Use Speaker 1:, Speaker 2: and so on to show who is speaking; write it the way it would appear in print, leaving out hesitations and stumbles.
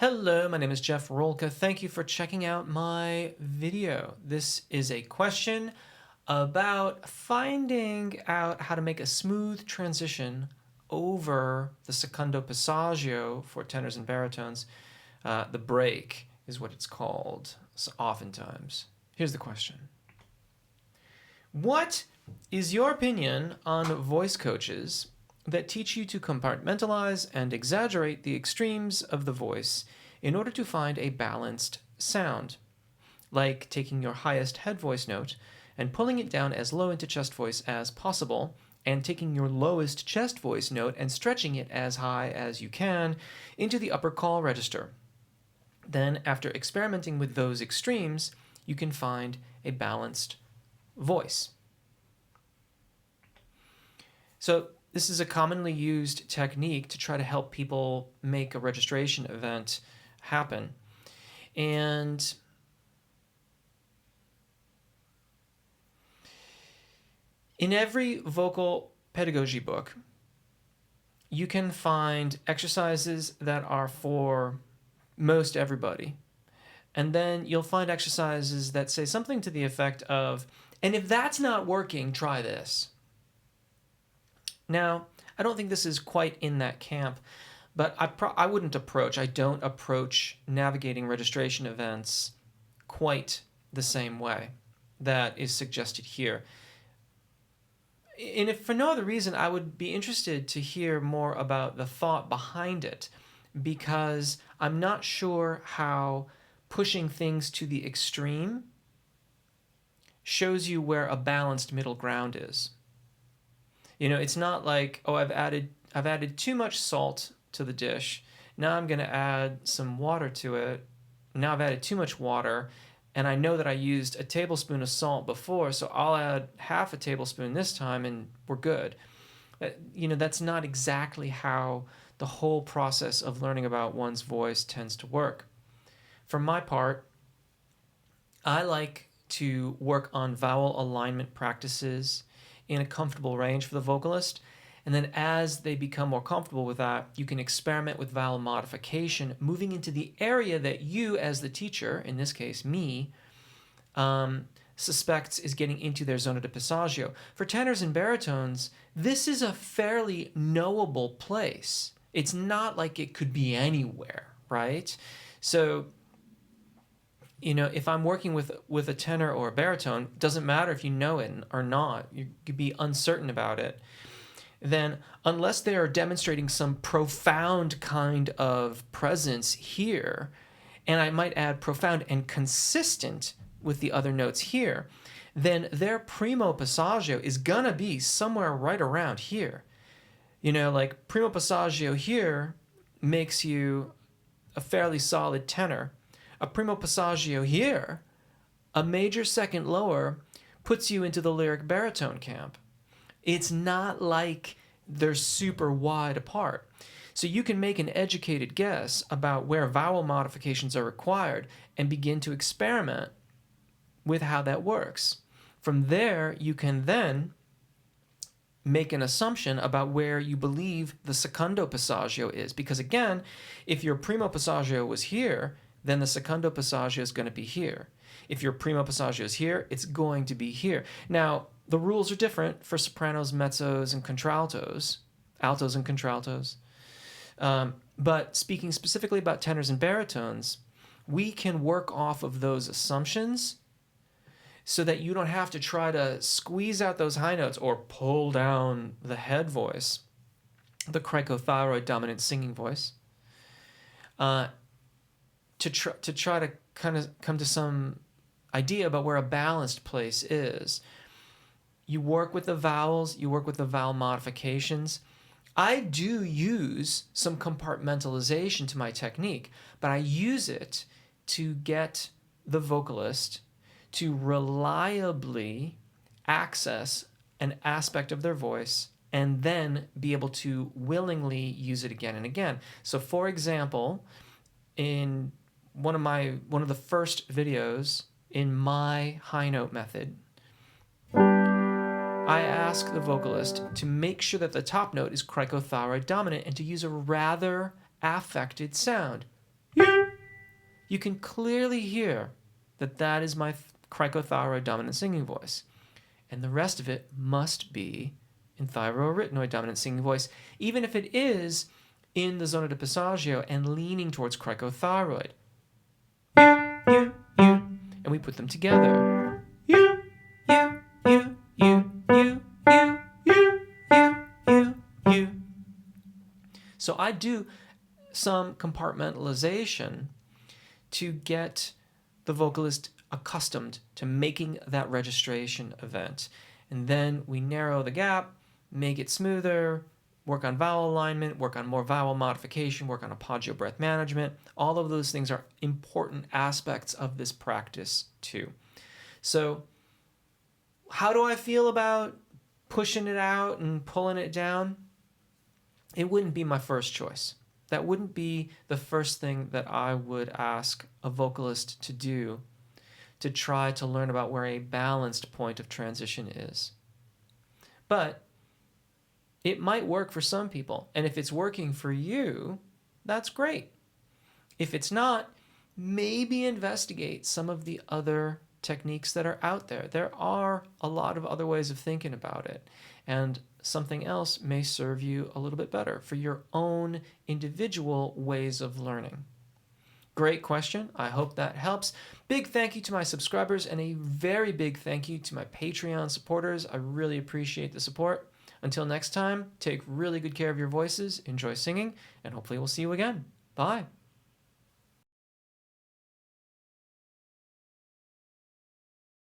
Speaker 1: Hello, my name is Jeff Rolka. Thank you for checking out my video. This is a question about finding out how to make a smooth transition over the secondo passaggio for tenors and baritones. The break is what it's called oftentimes. Here's the question. What is your opinion on voice coaches that teach you to compartmentalize and exaggerate the extremes of the voice in order to find a balanced sound, like taking your highest head voice note and pulling it down as low into chest voice as possible, and taking your lowest chest voice note and stretching it as high as you can into the upper call register. Then, after experimenting with those extremes, you can find a balanced voice. So this is a commonly used technique to try to help people make a registration event happen. And in every vocal pedagogy book, you can find exercises that are for most everybody. And then you'll find exercises that say something to the effect of, and if that's not working, try this. Now, I don't think this is quite in that camp, but I don't approach navigating registration events quite the same way that is suggested here. And if for no other reason, I would be interested to hear more about the thought behind it, because I'm not sure how pushing things to the extreme shows you where a balanced middle ground is. You know, it's not like, oh, I've added too much salt to the dish. Now I'm going to add some water to it. Now I've added too much water, and I know that I used a tablespoon of salt before, so I'll add half a tablespoon this time and we're good. You know, that's not exactly how the whole process of learning about one's voice tends to work. For my part, I like to work on vowel alignment practices in a comfortable range for the vocalist. And then as they become more comfortable with that, you can experiment with vowel modification, moving into the area that you, as the teacher, in this case me, suspects is getting into their zona de passaggio. For tenors and baritones, this is a fairly knowable place. It's not like it could be anywhere, right? So, you know, if I'm working with a tenor or a baritone, it doesn't matter if you know it or not, you could be uncertain about it, then unless they are demonstrating some profound kind of presence here, and I might add profound and consistent with the other notes here, then their primo passaggio is gonna be somewhere right around here. You know, like primo passaggio here makes you a fairly solid tenor. A primo passaggio here, a major second lower, puts you into the lyric baritone camp. It's not like they're super wide apart. So you can make an educated guess about where vowel modifications are required and begin to experiment with how that works. From there, you can then make an assumption about where you believe the secondo passaggio is. Because again, if your primo passaggio was here, then the secondo passaggio is going to be here. If your primo passaggio is here, it's going to be here. Now, the rules are different for sopranos, mezzos, and contraltos, altos and contraltos. But speaking specifically about tenors and baritones, we can work off of those assumptions so that you don't have to try to squeeze out those high notes or pull down the head voice, the cricothyroid dominant singing voice, to try to kind of come to some idea about where a balanced place is. You work with the vowels, you work with the vowel modifications. I do use some compartmentalization to my technique, but I use it to get the vocalist to reliably access an aspect of their voice and then be able to willingly use it again and again. So for example, in one of the first videos in my high note method, I ask the vocalist to make sure that the top note is cricothyroid dominant and to use a rather affected sound. You can clearly hear that that is my cricothyroid dominant singing voice. And the rest of it must be in thyroarytenoid dominant singing voice, even if it is in the zona de passaggio and leaning towards cricothyroid. And we put them together. So I do some compartmentalization to get the vocalist accustomed to making that registration event. And then we narrow the gap, make it smoother, work on vowel alignment, work on more vowel modification, work on apagio breath management. All of those things are important aspects of this practice too. So how do I feel about pushing it out and pulling it down? It wouldn't be my first choice. That wouldn't be the first thing that I would ask a vocalist to do to try to learn about where a balanced point of transition is. But it might work for some people. And if it's working for you, that's great. If it's not, maybe investigate some of the other techniques that are out there. There are a lot of other ways of thinking about it. And something else may serve you a little bit better for your own individual ways of learning. Great question. I hope that helps. Big thank you to my subscribers and a very big thank you to my Patreon supporters. I really appreciate the support. Until next time, take really good care of your voices, enjoy singing, and hopefully we'll see you again. Bye.